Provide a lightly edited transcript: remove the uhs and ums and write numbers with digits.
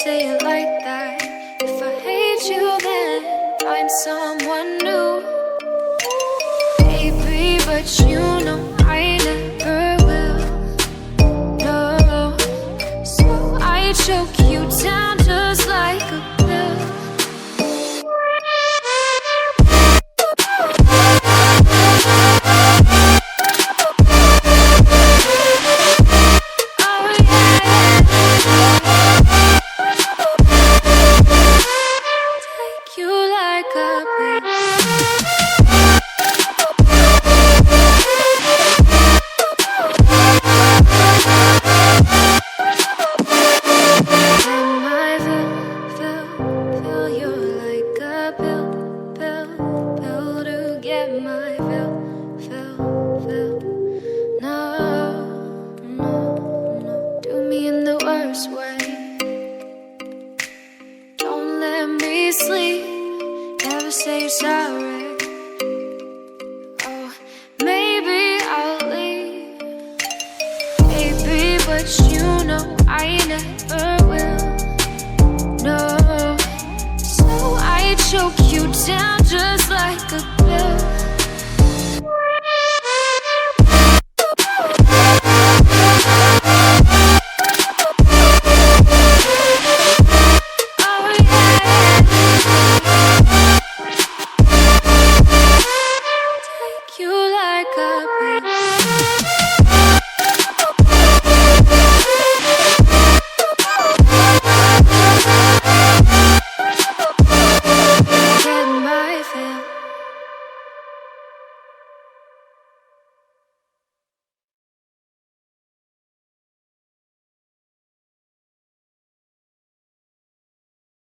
say it like that. If I hate you, then find someone new. Baby, but you know I never will. No, so I choke you down just like a pill. Choke you down just like a pill.